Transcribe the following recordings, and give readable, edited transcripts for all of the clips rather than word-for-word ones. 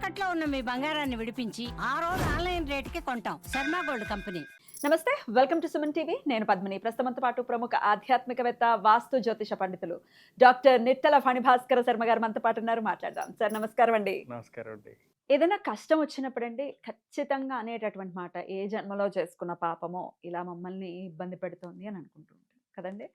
తాకట్లో ఉన్న మీ బంగారాన్ని విడిపించి ఆ రోజు ఆన్లైన్ రేటుకి కొంటాం. Sharma gold company. నమస్తే, వెల్కమ్ టు సుమన్ టీవీ. నేను పద్మిని. ప్రస్తుతంతో పాటు ప్రముఖ ఆధ్యాత్మికవేత్త, వాస్తు జ్యోతిష పండితులు డాక్టర్ నిట్టల ఫణిభాస్కర శర్మ గారు మనతో పాటు ఉన్నారు. మాట్లాడదాం. సార్ నమస్కారం అండి. నమస్కారం అండి. ఏదైనా కష్టం వచ్చినప్పుడండి ఖచ్చితంగా అనేటటువంటి మాట, ఏ జన్మలో చేసుకున్న పాపమో ఇలా మమ్మల్ని ఇబ్బంది పెడుతోంది అని అనుకుంటూ ఉంటాం కదండి.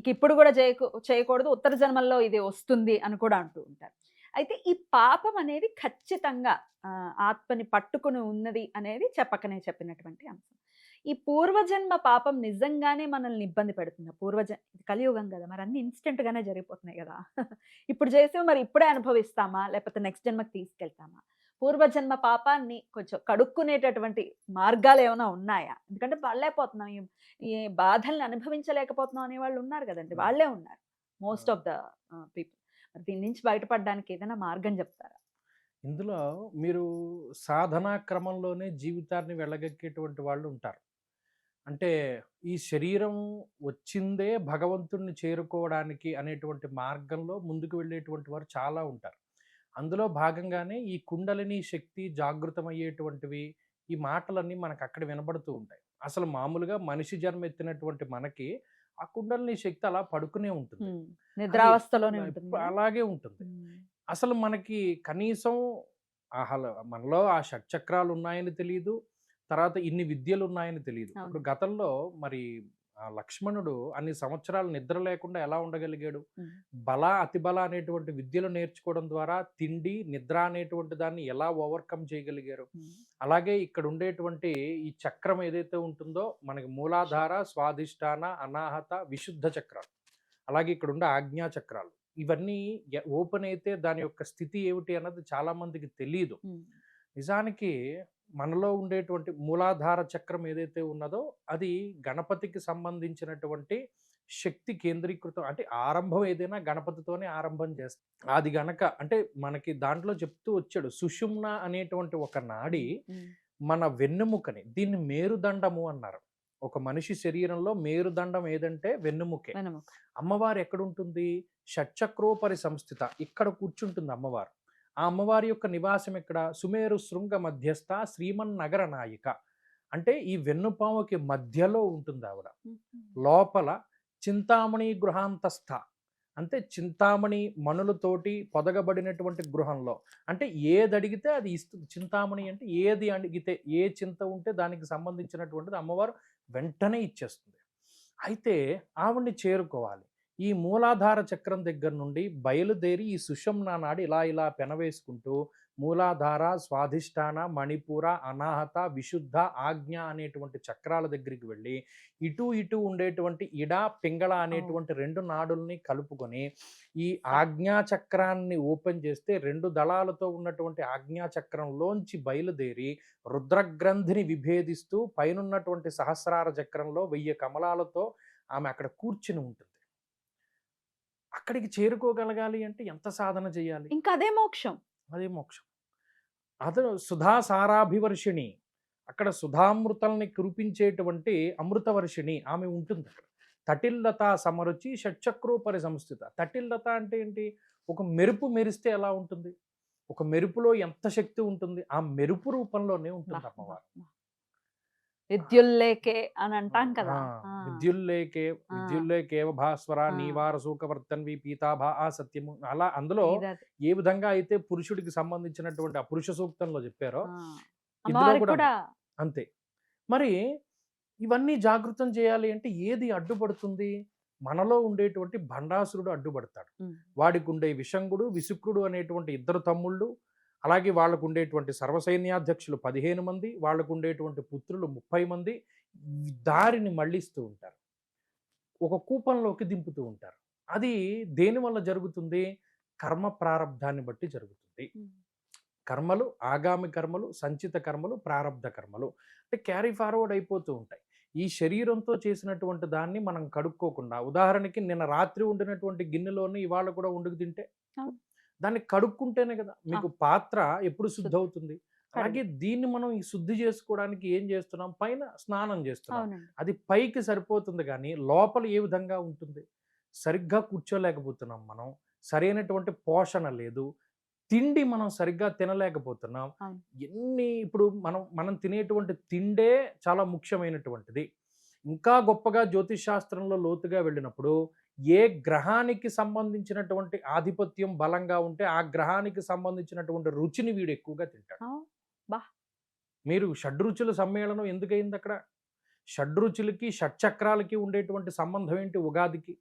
ఇక ఇప్పుడు కూడా చేయకూడదు, ఉత్తర జన్మల్లో ఇది వస్తుంది అని కూడా అంటూ ఉంటారు. అయితే ఈ పాపం అనేది ఖచ్చితంగా ఆత్మని పట్టుకుని ఉన్నది అనేది చెప్పకనే చెప్పినటువంటి అంశం. ఈ పూర్వజన్మ పాపం నిజంగానే మనల్ని ఇబ్బంది పెడుతుంది. కలియుగం కదా, మరి అన్ని ఇన్స్టెంట్ గానే జరిగిపోతున్నాయి కదా. ఇప్పుడు చేసి మరి ఇప్పుడే అనుభవిస్తామా, లేకపోతే నెక్స్ట్ జన్మకి తీసుకెళ్తామా? పూర్వజన్మ పాపాన్ని కొంచెం కడుక్కునేటటువంటి మార్గాలు ఏమైనా ఉన్నాయా? ఎందుకంటే పడలేకపోతున్నాం, ఈ బాధల్ని అనుభవించలేకపోతున్నాం అనే వాళ్ళు ఉన్నారు కదండి. వాళ్ళే ఉన్నారు మోస్ట్ ఆఫ్ ద పీపుల్. మరి దీని నుంచి బయటపడడానికి ఏదైనా మార్గం చెప్తారా? ఇందులో మీరు సాధనా క్రమంలోనే జీవితాన్ని వెళ్ళగక్కేటువంటి వాళ్ళు ఉంటారు. అంటే ఈ శరీరం వచ్చిందే భగవంతుణ్ణి చేరుకోవడానికి అనేటువంటి మార్గంలో ముందుకు వెళ్ళేటువంటి వారు చాలా ఉంటారు. అందులో భాగంగానే ఈ కుండలిని శక్తి జాగృతమయ్యేటువంటివి, ఈ మాటలన్నీ మనకు అక్కడ వినబడుతూ ఉంటాయి. అసలు మామూలుగా మనిషి జన్మ ఎత్తినటువంటి మనకి ఆ కుండలిని శక్తి అలా పడుకునే ఉంటుంది. నిద్రావస్థలోనే ఉంటుంది. అలాగే ఉంటుంది. అసలు మనకి కనీసం మనలో ఆ షట్చక్రాలు ఉన్నాయని తెలియదు. తర్వాత ఇన్ని విద్యలు ఉన్నాయని తెలియదు. ఇప్పుడు గతంలో మరి లక్ష్మణుడు అన్ని సంవత్సరాలు నిద్ర లేకుండా ఎలా ఉండగలిగాడు? బల అతి బల అనేటువంటి విద్యలు నేర్చుకోవడం ద్వారా తిండి నిద్ర అనేటువంటి దాన్ని ఎలా ఓవర్కమ్ చేయగలిగారు? అలాగే ఇక్కడ ఉండేటువంటి ఈ చక్రం ఏదైతే ఉంటుందో మనకి మూలాధార, స్వాధిష్టాన, అనాహత, విశుద్ధ చక్రాలు, అలాగే ఇక్కడ ఉండే ఆజ్ఞా చక్రాలు, ఇవన్నీ ఓపెన్ అయితే దాని యొక్క స్థితి ఏమిటి అన్నది చాలా మందికి తెలియదు. నిజానికి మనలో ఉండేటువంటి మూలాధార చక్రం ఏదైతే ఉన్నదో అది గణపతికి సంబంధించినటువంటి శక్తి కేంద్రీకృతం. అంటే ఆరంభం ఏదైనా గణపతితోనే ఆరంభం చేస్తాం. అది గనక అంటే మనకి దాంట్లో చెప్తూ వచ్చాడు, సుషుమ్న అనేటువంటి ఒక నాడి మన వెన్నెముకని, దీన్ని మేరుదండము అన్నారు. ఒక మనిషి శరీరంలో మేరుదండం ఏదంటే వెన్నుముకే. అమ్మవారు ఎక్కడుంటుంది? షట్చక్రోపరి సంస్థిత, ఇక్కడ కూర్చుంటుంది అమ్మవారు. ఆ అమ్మవారి యొక్క నివాసం ఎక్కడ? సుమేరు శృంగ మధ్యస్థ శ్రీమన్నగర నాయిక. అంటే ఈ వెన్నుపాముకి మధ్యలో ఉంటుంది ఆవిడ. లోపల చింతామణి గృహాంతస్థ, అంటే చింతామణి మణులతోటి పొదగబడినటువంటి గృహంలో, అంటే ఏది అడిగితే అది ఇస్తుంది. చింతామణి అంటే ఏది అడిగితే, ఏ చింత ఉంటే దానికి సంబంధించినటువంటిది అమ్మవారు వెంటనే ఇచ్చేస్తుంది. అయితే ఆవిడ్ని చేరుకోవాలి. ఈ మూలాధార చక్రం దగ్గర నుండి బయలుదేరి ఈ సుషుమ్నా నాడి ఇలా ఇలా పెనవేసుకుంటూ మూలాధార, స్వాధిష్టాన, మణిపూర, అనాహత, విశుద్ధ, ఆజ్ఞ అనేటువంటి చక్రాల దగ్గరికి వెళ్ళి ఇటు ఇటు ఉండేటువంటి ఇడ, పింగళ అనేటువంటి రెండు నాడుల్ని కలుపుకొని ఈ ఆజ్ఞా చక్రాన్ని ఓపెన్ చేస్తే 2 దళాలతో ఉన్నటువంటి ఆజ్ఞా చక్రంలోంచి బయలుదేరి రుద్రగ్రంథిని విభేదిస్తూ పైనున్నటువంటి సహస్రార చక్రంలో 1000 కమలాలతో ఆమె అక్కడ కూర్చుని ఉంటుంది. అక్కడికి చేరుకోగలగాలి అంటే ఎంత సాధన చేయాలి? ఇంకా అదే మోక్షం. అదే మోక్షం. అతను సుధా సారాభివర్షిణి, అక్కడ సుధామృతల్ని కురిపించేటువంటి అమృతవర్షిణి ఆమె ఉంటుంది అక్కడ. తటిల్లత సమరుచి షట్చక్రోపరి సంస్థిత. తటిల్లత అంటే ఏంటి? ఒక మెరుపు మెరిస్తే ఎలా ఉంటుంది? ఒక మెరుపులో ఎంత శక్తి ఉంటుంది? ఆ మెరుపు రూపంలోనే ఉంటుంది అమ్మవారు. విద్యుల్లేకే అని అంటాం కదా. విద్యుల్లేకేవ భాస్వర నీవార సూకవర్తన్వి పీతాభా సత్యము. అలా అందులో ఏ విధంగా అయితే పురుషుడికి సంబంధించినటువంటి ఆ పురుష సూక్తంలో చెప్పారో ఇందులో కూడా అంతే. మరి ఇవన్నీ జాగృతం చేయాలి అంటే ఏది అడ్డుపడుతుంది? మనలో ఉండేటువంటి భండాసురుడు అడ్డుపడతాడు. వాడికి ఉండే విషంగుడు, విశుక్రుడు అనేటువంటి 2 తమ్ముళ్ళు, అలాగే వాళ్ళకు ఉండేటువంటి సర్వసైన్యాధ్యక్షులు 15 మంది, వాళ్ళకు ఉండేటువంటి పుత్రులు 30 మంది దారిని మళ్ళిస్తూ ఉంటారు, ఒక కూపంలోకి దింపుతూ ఉంటారు. అది దేని వల్ల జరుగుతుంది? కర్మ ప్రారంధాన్ని బట్టి జరుగుతుంది. కర్మలు, ఆగామి కర్మలు, సంచిత కర్మలు, ప్రారంధ కర్మలు అంటే క్యారీ ఫార్వర్డ్ అయిపోతూ ఉంటాయి. ఈ శరీరంతో చేసినటువంటి దాన్ని మనం కడుక్కోకుండా, ఉదాహరణకి నిన్న రాత్రి వండినటువంటి గిన్నెలోని ఇవాళ కూడా వండుకు తింటే దాన్ని కడుక్కుంటేనే కదా మీకు పాత్ర ఎప్పుడు శుద్ధి అవుతుంది. అలాగే దీన్ని మనం ఈ శుద్ధి చేసుకోవడానికి ఏం చేస్తున్నాం? పైన స్నానం చేస్తున్నాం. అది పైకి సరిపోతుంది కానీ లోపల ఏ విధంగా ఉంటుంది? సరిగ్గా కూర్చోలేకపోతున్నాం మనం, సరైనటువంటి పోషణ లేదు, తిండి మనం సరిగ్గా తినలేకపోతున్నాం. అవును. ఇప్పుడు మనం తినేటువంటి తిండే చాలా ముఖ్యమైనటువంటిది. ఇంకా గొప్పగా జ్యోతిష్ శాస్త్రంలో లోతుగా వెళ్ళినప్పుడు ఏ గ్రహానికి సంబంధించినటువంటి ఆధిపత్యం బలంగా ఉంటే ఆ గ్రహానికి సంబంధించినటువంటి రుచిని వీడు ఎక్కువగా తింటాడు. ఆ! బా! మీరు షడ్రుచుల సమ్మేళనం ఎందుకయింది అక్కడ? షడ్రుచులకి షట్చక్రాలకి ఉండేటువంటి సంబంధం ఏంటి ఉగాదికి?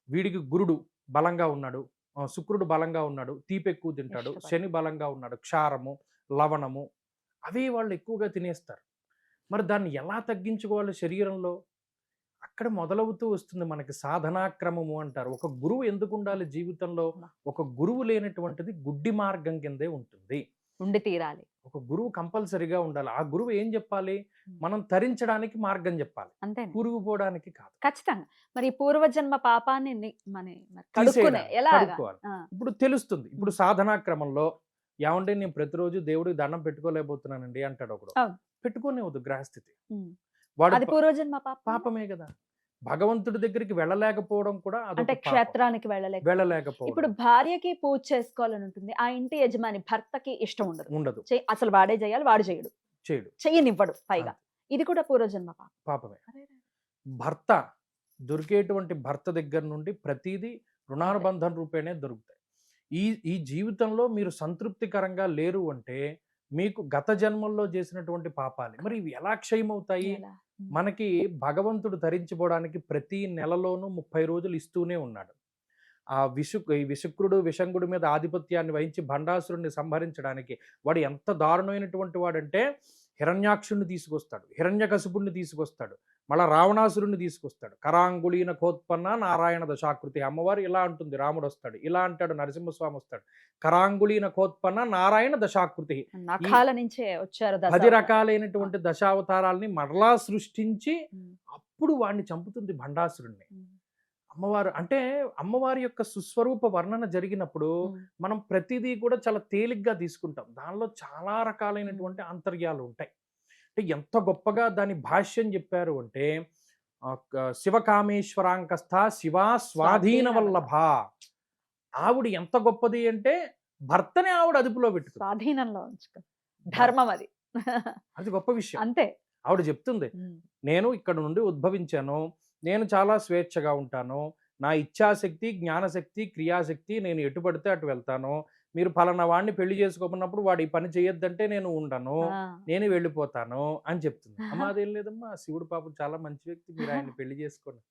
వీడికి గురుడు బలంగా ఉన్నాడు, శుక్రుడు బలంగా ఉన్నాడు, తీపి ఎక్కువ తింటాడు, ఇష్టపడతాడు. శని బలంగా ఉన్నాడు, క్షారము, లవణము అవే వాళ్ళు ఎక్కువగా తినేస్తారు. మరి దాన్ని ఎలా తగ్గించుకోవాలి శరీరంలో? అక్కడ మొదలవుతూ వస్తుంది మనకి సాధనాక్రమము అంటారు. ఒక గురువు ఎందుకు ఉండాలి జీవితంలో? ఒక గురువు లేనటువంటిది గుడ్డి మార్గం కిందే ఉంటుంది. ఉండి తీరాలి. ఒక గురువు కంపల్సరీగా ఉండాలి. ఆ గురువు ఏం చెప్పాలి? మనం తరించడానికి మార్గం చెప్పాలి, అంతే. పురుగుపోవడానికి కాదు. ఖచ్చితంగా. మరి ఈ పూర్వజన్మ పాపాన్ని మరి కడుక్కునే ఎలాగా? కడుక్కోవాలి. ఇప్పుడు తెలుస్తుంది. ఇప్పుడు సాధనా క్రమంలో ఏమంటే నేను ప్రతిరోజు దేవుడికి దండం పెట్టుకోలేకపోతున్నానండి అంటాడు ఒకడు. అవును. పెట్టుకోనివ్వద్దు గ్రహస్థితి. అది వాడు పూర్వజన్మ పాపం. పాపమే కదా. భగవంతుడి దగ్గరికి వెళ్ళలేకపోవడం కూడా అంటే అదొక పాపం. క్షేత్రానికి వెళ్ళలేకపోవడం ఇప్పుడు భార్యకి పూజ చేసుకోవాలని ఉంటుంది, ఆ ఇంటి యజమాని భర్తకి ఇష్టం ఉండదు. ఉండదు, అసలు వాడే చేయాలి, వాడు చేయడు, చెయ్యనివ్వడు పైగా. ఇది కూడా పూర్వజన్మ పాపం. పాపమే. భర్త దొరికేటువంటి భర్త దగ్గర నుండి ప్రతిదీ రుణానుబంధం రూపేణే దొరుకుతాయి. ఈ జీవితంలో మీరు సంతృప్తికరంగా లేరు అంటే మీకు గత జన్మల్లో చేసినటువంటి పాపాలు మరి ఇవి ఎలా క్షయమవుతాయి? ఎలా? మనకి భగవంతుడు ధరించుకోవడానికి ప్రతి నెలలోనూ 30 రోజులు ఇస్తూనే ఉన్నాడు. ఈ విశుక్రుడు విషంగుడి మీద ఆధిపత్యాన్ని వహించి భండాసురుణ్ణి సంహరించడానికి వాడు ఎంత దారుణమైనటువంటి వాడంటే హిరణ్యాక్షుణ్ణి తీసుకొస్తాడు, హిరణ్యకశిపుణ్ణి తీసుకొస్తాడు, మళ్ళా రావణాసురుణ్ణి తీసుకొస్తాడు. కరాంగుళీన కోత్పన్న నారాయణ దశాకృతి. అమ్మవారు ఇలా అంటుంది, రాముడు వస్తాడు ఇలా అంటాడు, నరసింహస్వామి వస్తాడు. కరాంగుళీన కోత్పన్న నారాయణ దశాకృతి. నఖాల నుంచే వచ్చారు 10 రకాలైనటువంటి దశావతారాల్ని మరలా సృష్టించి అప్పుడు వాడిని చంపుతుంది భండాసురుణ్ణి. అమ్మవారు అంటే అమ్మవారి యొక్క సుస్వరూప వర్ణన జరిగినప్పుడు మనం ప్రతిదీ కూడా చాలా తేలిగ్గా తీసుకుంటాం. దానిలో చాలా రకాలైనటువంటి అంతర్యాలు ఉంటాయి. అంటే ఎంత గొప్పగా దాని భాష్యం చెప్పారు అంటే శివకామేశ్వరాంకస్థ శివా స్వాధీన వల్లభ. ఆవిడ ఎంత గొప్పది అంటే భర్తనే ఆవిడ అదుపులో పెట్టుకుంది, స్వాధీనంలో ఉంచుకుంది. ధర్మం అది. అది గొప్ప విషయం. అంతే. ఆవిడ చెప్తుంది, నేను ఇక్కడ నుండి ఉద్భవించాను, నేను చాలా స్వేచ్ఛగా ఉంటాను, నా ఇచ్ఛాశక్తి జ్ఞానశక్తి క్రియాశక్తి, నేను ఎటు పడితే అటు వెళ్తాను. మీరు ఫలానా వాడిని పెళ్లి చేసుకోమన్నప్పుడు వాడు ఈ పని చేయొద్దంటే నేను ఉండను, నేను వెళ్ళిపోతాను అని చెప్తుంది. అమ్మ అదేం లేదమ్మా, శివుడు పాపం చాలా మంచి వ్యక్తి, మీరు ఆయన్ని పెళ్లి చేసుకోండి.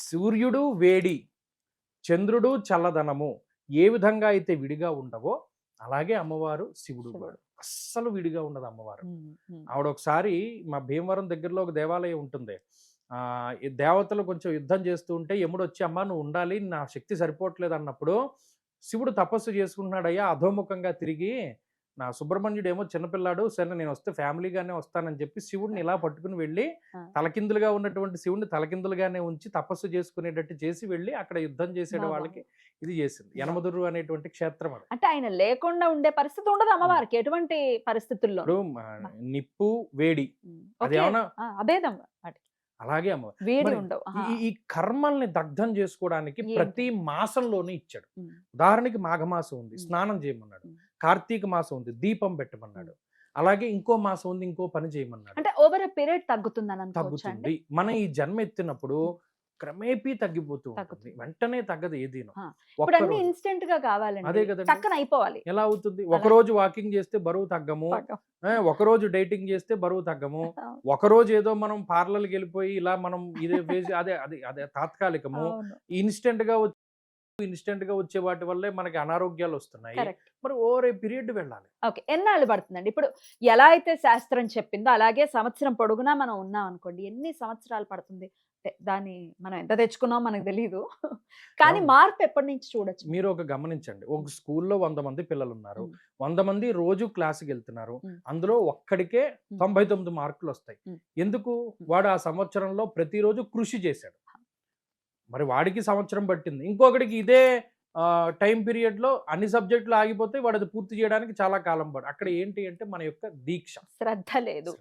సూర్యుడు వేడి, చంద్రుడు చల్లదనము ఏ విధంగా అయితే విడిగా ఉండవో అలాగే అమ్మవారు శివుడు కూడా అస్సలు విడిగా ఉండదు అమ్మవారు. ఆవిడ ఒకసారి మా భీమవరం దగ్గరలో ఒక దేవాలయం ఉంటుంది, ఈ దేవతలు కొంచెం యుద్ధం చేస్తూ ఉంటే యముడు వచ్చి అమ్మ నువ్వు ఉండాలి, నా శక్తి సరిపోవట్లేదు అన్నప్పుడు శివుడు తపస్సు చేసుకుంటున్నాడయ్యా అధోముఖంగా తిరిగి. నా సుబ్రహ్మణ్యుడు ఏమో చిన్నపిల్లాడు, సరే నేను వస్తే ఫ్యామిలీగానే వస్తానని చెప్పి శివుడిని ఇలా పట్టుకుని వెళ్ళి తలకిందులుగా ఉన్నటువంటి శివుడిని తలకిందులుగానే ఉంచి తపస్సు చేసుకునేటట్టు చేసి వెళ్ళి అక్కడ యుద్ధం చేసేట వాళ్ళకి ఇది చేసింది. యనమదురు అనేటువంటి క్షేత్రం అది. అంటే ఆయన లేకుండా ఉండే పరిస్థితి ఉండదు అమ్మవారికి ఎటువంటి పరిస్థితుల్లో. నిప్పు వేడి అది ఏమన్నా అభేదం అలాగే అమ్మ. ఈ కర్మల్ని దగ్ధం చేసుకోవడానికి ప్రతి మాసంలోనూ ఇచ్చాడు. ఉదాహరణకి మాఘమాసం ఉంది, స్నానం చేయమన్నాడు. కార్తీక మాసం ఉంది, దీపం పెట్టమన్నాడు. అలాగే ఇంకో మాసం ఉంది, ఇంకో పని చేయమన్నాడు. అంటే ఓవర్ పీరియడ్ తగ్గుతుంది. మన ఈ జన్మ ఎత్తినప్పుడు క్రమేపీ తగ్గిపోతూ ఉంటుంది, వెంటనే తగ్గదు ఏదీను. ఇన్స్టెంట్ గా కావాలండి, అదే కదా, టక్కన అయిపోవాలి. ఎలా అవుతుంది? ఒకరోజు వాకింగ్ చేస్తే బరువు తగ్గము, ఒకరోజు డైటింగ్ చేస్తే బరువు తగ్గము, ఒకరోజు ఏదో మనం పార్లర్కి వెళ్ళిపోయి ఇలా మనం ఇదే అదే అదే అదే తాత్కాలికము. ఇన్స్టెంట్ గా వచ్చే వాటి వల్లే మనకి అనారోగ్యాలు వస్తున్నాయి. మరి ఓవర్ ఏ పీరియడ్ వెళ్ళాలి. ఓకే, ఎన్నాళ్ళు పడుతుందండి? ఇప్పుడు ఎలా అయితే శాస్త్రం చెప్పిందో అలాగే సంవత్సరం పొడుగునా మనం ఉన్నాం అనుకోండి, ఎన్ని సంవత్సరాలు పడుతుంది? దాన్ని మనం ఎంత తెచ్చుకున్నాం మనకు తెలియదు, కానీ మార్పు ఎప్పటి నుంచి చూడొచ్చు? మీరు ఒక గమనించండి, ఒక స్కూల్లో 100 మంది పిల్లలు ఉన్నారు, 100 మంది రోజు క్లాసుకి వెళ్తున్నారు, అందులో ఒక్కడికే 99 మార్కులు వస్తాయి. ఎందుకు? వాడు ఆ సంవత్సరంలో ప్రతిరోజు కృషి చేశాడు, మరి వాడికి సంవత్సరం పట్టింది. ఇంకొకటికి ఇదే టైం పీరియడ్ లో అన్ని సబ్జెక్టులు ఆగిపోతే వాడు అది పూర్తి చేయడానికి చాలా కాలం పడు. అక్కడ ఏంటి అంటే మన యొక్క దీక్ష, శ్రద్ధ లేదు.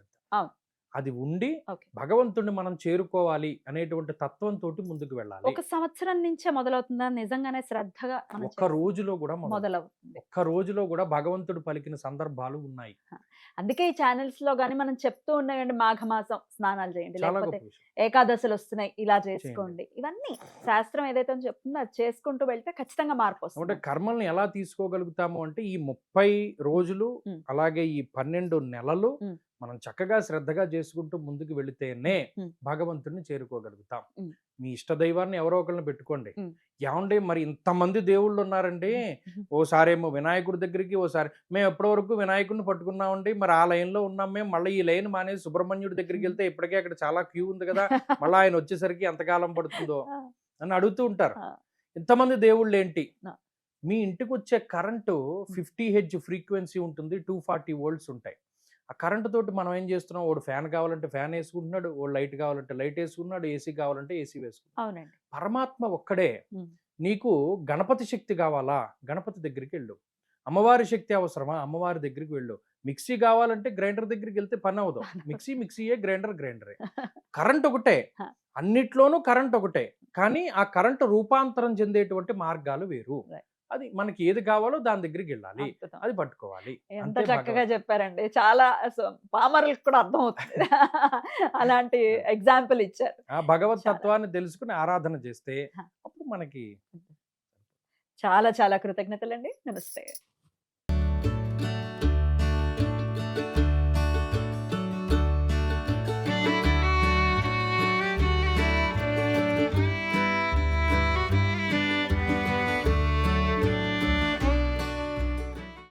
అది ఉండి ఓకే. భగవంతుడిని మనం చేరుకోవాలి అనేటువంటి తత్వంతో ముందుకు వెళ్ళాలి. ఒక సంవత్సరం నుంచే మొదలవుతుందా నిజంగానే శ్రద్ధగా మనం ఒక్క రోజులో కూడా మొదలవుతుంది? ఒక్క రోజులో కూడా భగవంతుడు పలికిన సందర్భాలు ఉన్నాయి. అందుకే ఈ ఛానల్స్ లో గానీ మనం చెప్తూ ఉన్నాయండి, మాఘమాసం స్నానాలు చేయండి, చాలా లేకపోతే గొప్ప విషయం. ఏకాదశులు వస్తున్నాయి ఇలా చేసుకోండి, ఇవన్నీ శాస్త్రం ఏదైతే చెప్తుందో అది చేసుకుంటూ వెళ్తే ఖచ్చితంగా మార్పు అంటే వస్తుంది. కర్మల్ని ఎలా తీసుకోగలుగుతాము అంటే ఈ 30 రోజులు ఉమ్. అలాగే ఈ 12 నెలలు ఉమ్. మనం చక్కగా శ్రద్ధగా చేసుకుంటూ ముందుకు వెళితేనే ఉమ్. భగవంతుడిని చేరుకోగలుగుతాం. ఉమ్. మీ ఇష్ట దైవాన్ని ఎవరో ఒకరిని పెట్టుకోండి. ఉమ్. ఏమండి మరి ఇంతమంది దేవుళ్ళు ఉన్నారండి, ఓసారేమో వినాయకుడి దగ్గరికి, ఓసారి మేము ఎప్పటి వరకు వినాయకుడిని పట్టుకున్నామండి, మరి ఆ లైన్లో ఉన్నాం మేము, మళ్ళీ ఈ లైన్ మానేసి సుబ్రహ్మణ్యుడి దగ్గరికి వెళ్తే ఇప్పటికే అక్కడ చాలా క్యూ ఉంది కదా, మళ్ళీ ఆయన వచ్చేసరికి ఎంతకాలం పడుతుందో అని అడుగుతూ ఉంటారు. ఇంతమంది దేవుళ్ళు ఏంటి? మీ ఇంటికి వచ్చే కరెంటు 50 హెర్ట్జ్ ఫ్రీక్వెన్సీ ఉంటుంది, 240 వోల్ట్స్ ఉంటాయి. ఆ కరెంటు తోటి మనం ఏం చేస్తున్నాం, వాడు ఫ్యాన్ కావాలంటే ఫ్యాన్ వేసుకుంటున్నాడు, వాడు లైట్ కావాలంటే లైట్ వేసుకున్నాడు, ఏసీ కావాలంటే ఏసీ వేసుకున్నాడు. అవునండి. పరమాత్మ ఒక్కడే. ఉమ్. నీకు గణపతి శక్తి కావాలా, గణపతి దగ్గరికి వెళ్ళు. అమ్మవారి శక్తి అవసరమా, అమ్మవారి దగ్గరికి వెళ్ళు. మిక్సీ కావాలంటే గ్రైండర్ దగ్గరికి వెళ్తే పని అవ్వదు. మిక్సీయే, గ్రైండరే. కరెంట్ ఒకటే, అన్నిట్లోనూ కరెంట్ ఒకటే, కానీ ఆ కరెంటు రూపాంతరం చెందేటువంటి మార్గాలు వేరు. అది మనకి ఏది కావాలో దాని దగ్గరికి వెళ్ళాలి, అద్భుతం. అది పట్టుకోవాలి. ఎంత అంతే చక్కగా భగవంతుడు. చెప్పారండి, చాలా పామరులకు కూడా అర్థం అవుతుంది. అలాంటి ఎగ్జాంపుల్ ఇచ్చారు. ఆ భగవత్ తత్వాన్ని తెలుసుకుని ఆరాధన చేస్తే అప్పుడు మనకి చాలా చాలా కృతజ్ఞతలండి. నమస్తే.